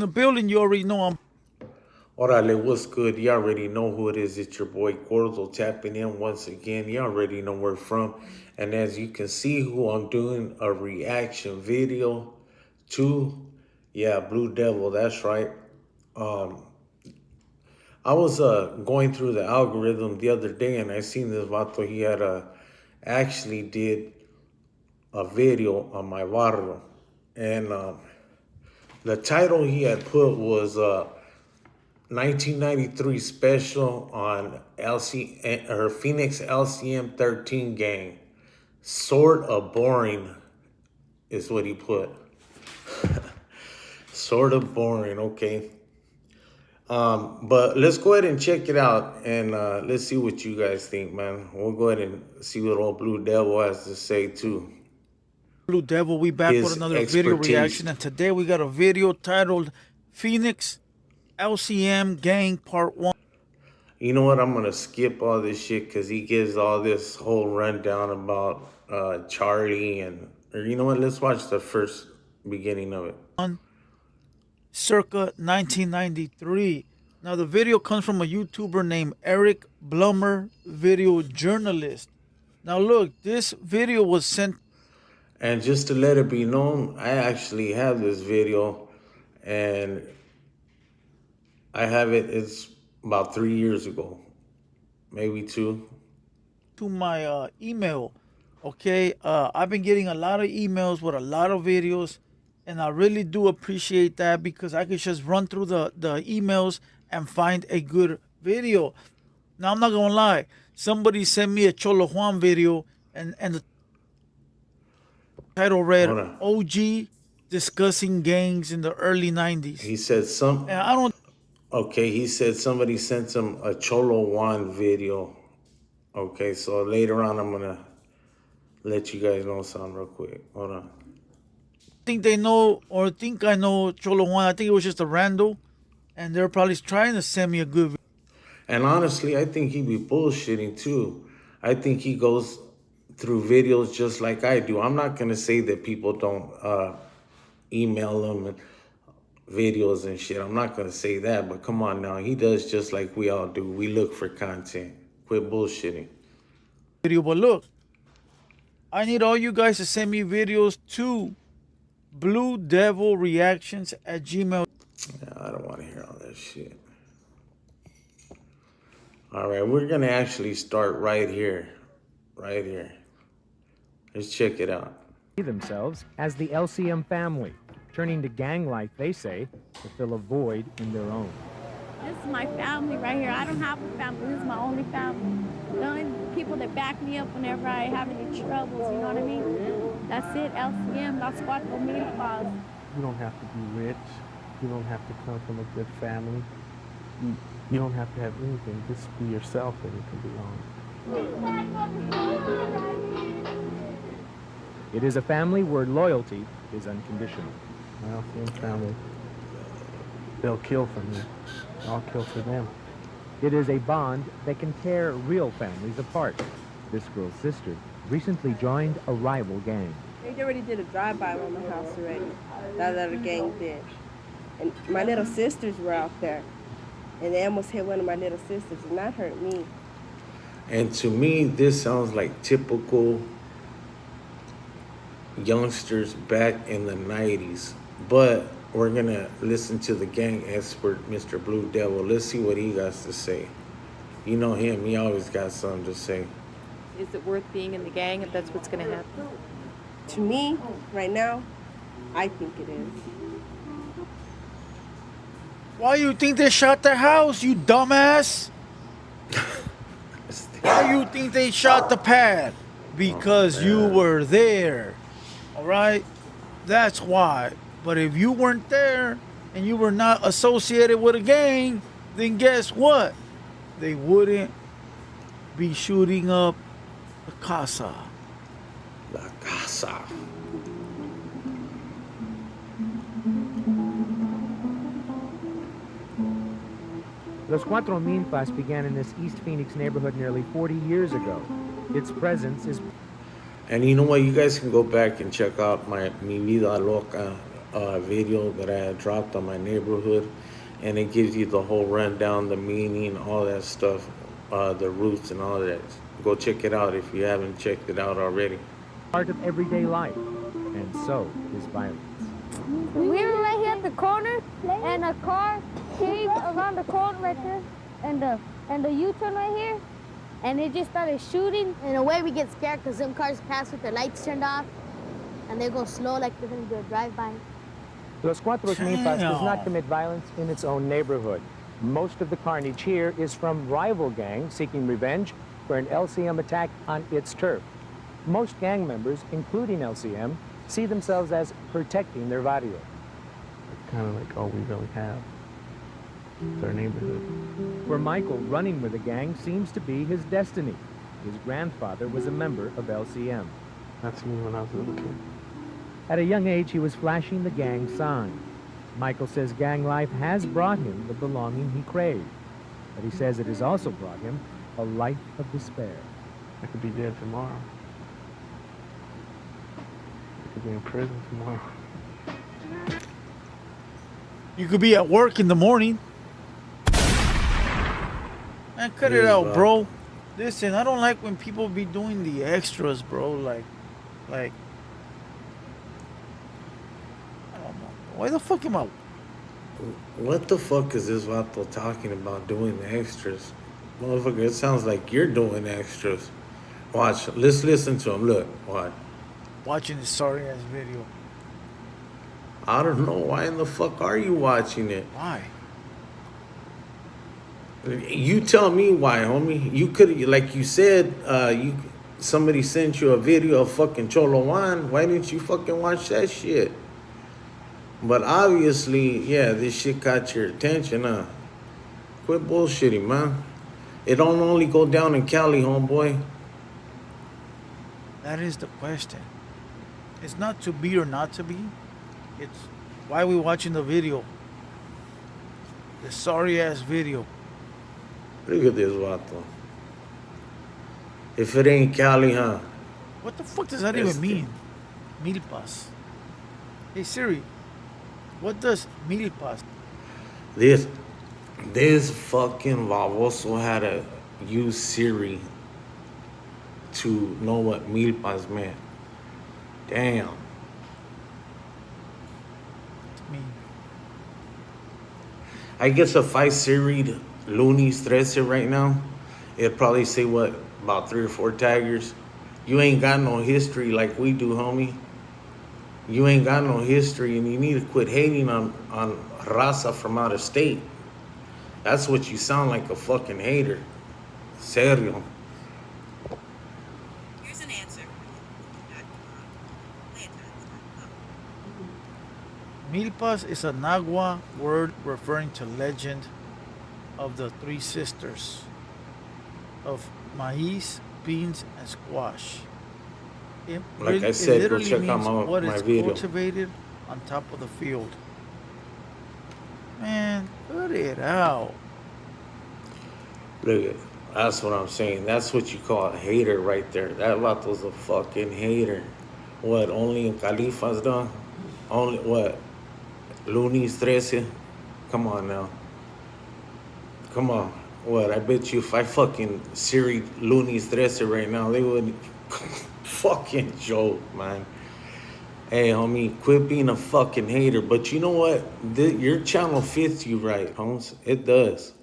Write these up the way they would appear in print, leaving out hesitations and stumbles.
the building. You already know I'm. Orale, what's good? You already know who it is. It's your boy Gordo tapping in once again. You already know where from. And as you can see who I'm doing a reaction video to, yeah, Blue Devil, that's right. I was going through the algorithm the other day and I seen this vato. He had actually did a video on my barrio. And the title he had put was 1993 special on Phoenix LCM 13 gang. Sort of boring is what he put. Sort of boring, okay. But let's go ahead and check it out and let's see what you guys think, man. We'll go ahead and see what old Blue Devil has to say too. Blue Devil, we back with another video reaction, and today we got a video titled Phoenix LCM Gang Part 1. You know what? I'm going to skip all this shit because he gives all this whole rundown about Charlie or you know what? Let's watch the first beginning of it. Circa 1993. Now, the video comes from a YouTuber named Eric Blummer, video journalist. Now, look, this video was sent. And just to let it be known, I actually have this video and I have it, it's about 3 years ago, maybe 2. To my email, okay? I've been getting a lot of emails with a lot of videos, and I really do appreciate that because I could just run through the emails and find a good video. Now, I'm not gonna lie. Somebody sent me a Cholo Juan video, and the title read OG discussing gangs in the early 90s. He said some... And I don't... Okay, he said somebody sent him a Cholo Juan video. Okay, so later on I'm going to let you guys know something real quick. Hold on. Think they know or think I know Cholo Juan. I think it was just a rando, and they're probably trying to send me a good video. And honestly, I think he be bullshitting too. I think he goes through videos just like I do. I'm not going to say that people don't email him and videos and shit. I'm not going to say that, but come on now. He does just like we all do. We look for content. Quit bullshitting. But look, I need all you guys to send me videos to Blue Devil Reactions at Gmail. I don't want to hear all that shit. All right, we're going to actually start right here. Right here. Let's check it out. Themselves as the LCM family, turning to gang life, they say, to fill a void in their own. This is my family right here. I don't have a family. This is my only family. The only people that back me up whenever I have any troubles, you know what I mean? That's it, LCM, Las Cuatro Milpas. You don't have to be rich. You don't have to come from a good family. You don't have to have anything. Just be yourself and it can be on. It is a family where loyalty is unconditional. My LCM family, they'll kill for me. I'll kill for them. It is a bond that can tear real families apart. This girl's sister recently joined a rival gang. They already did a drive-by on the house already. That other gang did. And my little sisters were out there. And they almost hit one of my little sisters, and that hurt me. And to me, this sounds like typical youngsters back in the 90s. But we're going to listen to the gang expert, Mr. Blue Devil. Let's see what he got to say. You know him. He always got something to say. Is it worth being in the gang if that's what's going to happen? To me, right now, I think it is. Why you think they shot the house, you dumbass? Why you think they shot the pad? Because you were there. All right? That's why. But if you weren't there and you were not associated with a gang, then guess what? They wouldn't be shooting up the casa. La casa. Los Cuatro Milpas began in this East Phoenix neighborhood nearly 40 years ago. Its presence is... And you know what? You guys can go back and check out my Mi Vida Loca video that I had dropped on my neighborhood, and it gives you the whole rundown, the meaning, all that stuff, the roots and all that. Go check it out if you haven't checked it out already. Part of everyday life, and so is violence. We were right here at the corner, and a car came around the corner right there, and the U-turn right here, and it just started shooting. In a way, we get scared because some cars pass with their lights turned off, and they go slow like they're going to do a drive-by. Los Cuatros Milpas does not commit violence in its own neighborhood. Most of the carnage here is from rival gangs seeking revenge for an LCM attack on its turf. Most gang members, including LCM, see themselves as protecting their barrio. It's kind of like all we really have. It's our neighborhood. For Michael, running with a gang seems to be his destiny. His grandfather was a member of LCM. That's me when I was a little kid. At a young age, he was flashing the gang sign. Michael says gang life has brought him the belonging he craved, but he says it has also brought him a life of despair. I could be dead tomorrow. I could be in prison tomorrow. You could be at work in the morning. Man, cut it out, bro. Listen, I don't like when people be doing the extras, bro. Like, I don't know. Why the fuck am I? What the fuck is this vato talking about doing the extras? Motherfucker, it sounds like you're doing extras. Watch, let's listen to him. Look, watch. Watching this sorry ass video. I don't know. Why in the fuck are you watching it? Why? You tell me why, homie. You could, like you said, somebody sent you a video of fucking Cholo Juan. Why didn't you fucking watch that shit? But obviously, yeah, this shit caught your attention, huh? Quit bullshitting, man. It don't only go down in Cali, homeboy. That is the question. It's not to be or not to be. It's why we watching the video. The sorry ass video. Look at this vato. If it ain't Cali, huh? What the fuck does that even mean? Milpas. Hey Siri, what does milpas? This fucking baboso had to use Siri to know what milpas meant. Damn. mean? I guess if I Siri'd Looney's Trece right now, it'd probably say what, about 3 or 4 taggers. You ain't got no history like we do, homie. You ain't got no history, and you need to quit hating on raza from out of state. That's what you sound like, a fucking hater. Serio. Here's an answer. Milpas is a Nahua word referring to legend of the 3 sisters of maize, beans, and squash. Like I said, go literally check out means what my is video. cultivated on top of the field. Man, cut it out. Look, that's what I'm saying. That's what you call a hater right there. That vato's a fucking hater. What, only in Califas done? Only, what, Looney's Trece? Come on now. Come on. What, I bet you if I fucking Siri Looney's Trece right now, they would fucking joke, man. Hey, homie, quit being a fucking hater. But you know what? Your channel fits you right, Holmes. It does.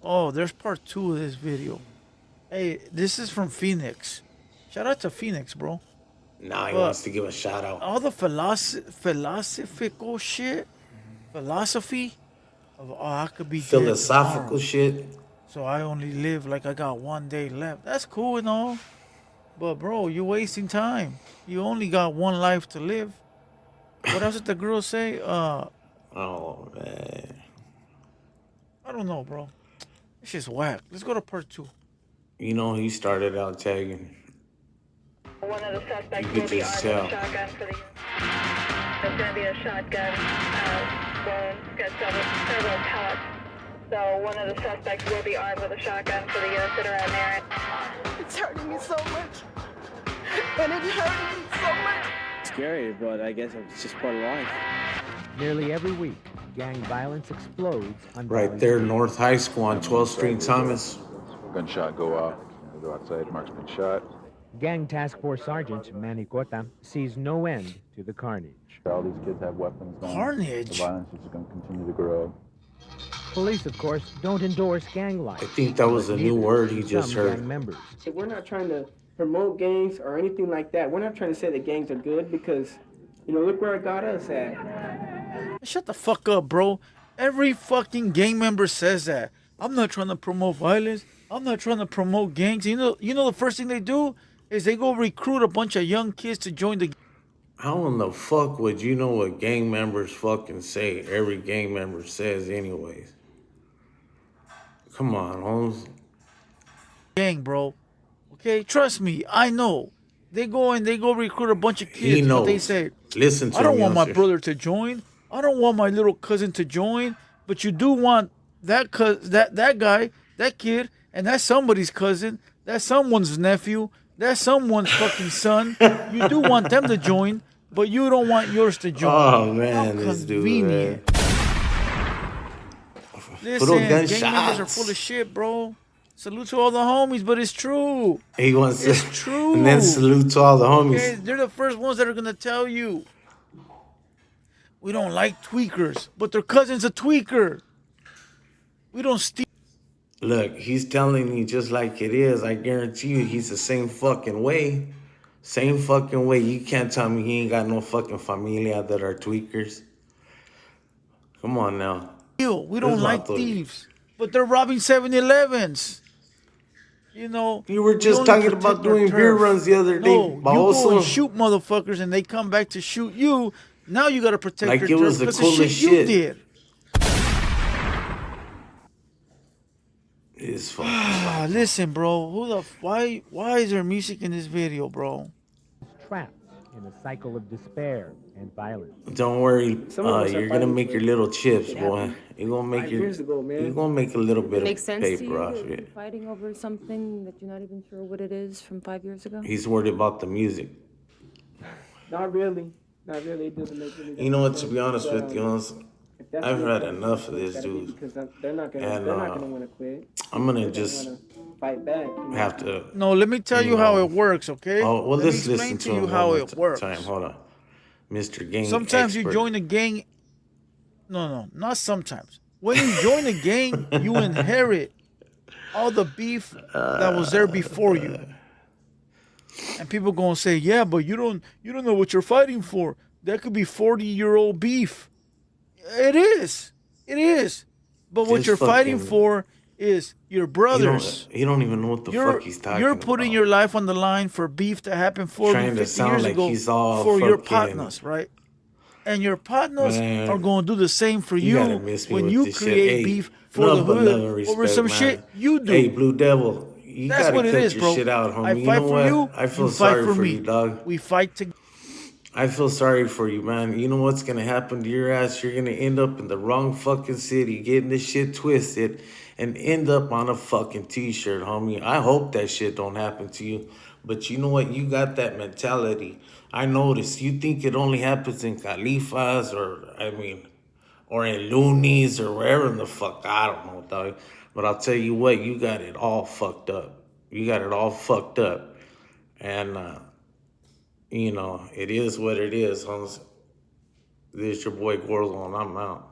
Oh, there's part 2 of this video. Hey, this is from Phoenix. Shout out to Phoenix, bro. Now he wants to give a shout out. All the philosophical shit, philosophy of, I could be dead Philosophical tomorrow, shit. so I only live like I got 1 day left. That's cool and all, but bro, you're wasting time. You only got 1 life to live. What else did the girl say? Oh, man. I don't know, bro. It's just whack. Let's go to part 2. You know, he started out tagging. One of the suspects You will could be just armed with tell. a shotgun for the. There's going to be a shotgun wounds, got several pellets. So one of the suspects will be armed with a shotgun for the units that are around there. It's hurting me so much. And it's hurting me so much. Scary, but I guess it's just part of life. Nearly every week, gang violence explodes on Right Valley there, Street. North High School on 12th Street, Thomas. Gunshot go off. I go outside. Mark's been shot. Gang Task Force Sergeant Manny Cota sees no end to the carnage. All these kids have weapons. Carnage? The violence is just going to continue to grow. Police, of course, don't endorse gang life. I think that was a new word he just Some gang heard. members. We're not trying to promote gangs or anything like that. We're not trying to say that gangs are good because, look where it got us at. Shut the fuck up, bro. Every fucking gang member says that. I'm not trying to promote violence. I'm not trying to promote gangs. You know the first thing they do is they go recruit a bunch of young kids to join the. How in the fuck would you know what gang members fucking say? Every gang member says anyways. Come on, Holmes. Gang, bro. Okay, trust me, I know. They go recruit a bunch of kids. He knows. But they say, Listen to I don't him, want my youngster. brother to join. I don't want my little cousin to join. But you do want that guy, that kid, and that's somebody's cousin. That's someone's nephew. That's someone's fucking son. You do want them to join, but you don't want yours to join. Oh man, How this dude. convenient. Listen, Little gang members are gunshots. full of shit, bro. Salute to all the homies, but it's true. He wants It's to, true. and then salute to all the homies. Okay, they're the first ones that are gonna tell you. We don't like tweakers, but their cousin's a tweaker. We don't steal. Look, he's telling you just like it is. I guarantee you, he's the same fucking way. Same fucking way. You can't tell me he ain't got no fucking familia that are tweakers. Come on now. We don't This like vato- thieves, but they're robbing 7-Elevens. You were we just only talking protect about our doing beer turf. runs the other day. No, you go Baboso. and shoot motherfuckers, and they come back to shoot you. Now you gotta protect Like your it turf was the because coolest you shit. did. It's fucking. Listen, bro. Why is there music in this video, bro? Trapped in a cycle of despair and violence. Don't worry, Some of us are you're gonna fighting make for your it. little chips, It boy. happened You're gonna make 5 your. years ago, man. You're gonna make a little bit Makes of sense to paper you off that you're it. fighting over something that you're not even sure what it is from 5 years ago? He's worried about the music. Not really. Not really. It doesn't make any You know what? To sense. be honest But, with you, if that's I've what had it is, enough of it's this gotta be dude. because they're not gonna. And, they're not gonna want to quit. I'm gonna They're just gonna fight back. have to. No, let me tell you how know. it works, okay? Oh well, Let let's me listen explain to to you him how one it more works. time. Hold on, Mr. Gang Sometimes you expert. join a gang. No, not sometimes. When you join a gang, you inherit all the beef that was there before you. And people gonna say, yeah, but you don't know what you're fighting for. That could be 40-year-old beef. It is. But what Just you're fighting fucking- for is your brothers. He don't even know what the fuck he's talking You're about. putting your life on the line for beef that happened 40, Trying to 50 sound years like ago he's all for your fucking- partners, right? And your partners Man, are going to do the same for You you gotta miss me when with you this shit. create Hey, beef for nothing the but love hood and over respect, some man. shit you do. Hey, Blue Devil, you That's gotta what it cut is, your bro. shit out, homie. I You fight know for what? you. I feel you fight sorry for me. you, dog. We fight together. I feel sorry for you, man. You know what's gonna happen to your ass? You're gonna end up in the wrong fucking city, getting this shit twisted, and end up on a fucking t-shirt, homie. I hope that shit don't happen to you. But you know what? You got that mentality. I noticed. You think it only happens in Califas or in Loonies or wherever in the fuck. I don't know, dog. But I'll tell you what, you got it all fucked up. You got it all fucked up. And, it is what it is. This is your boy Gordo, and I'm out.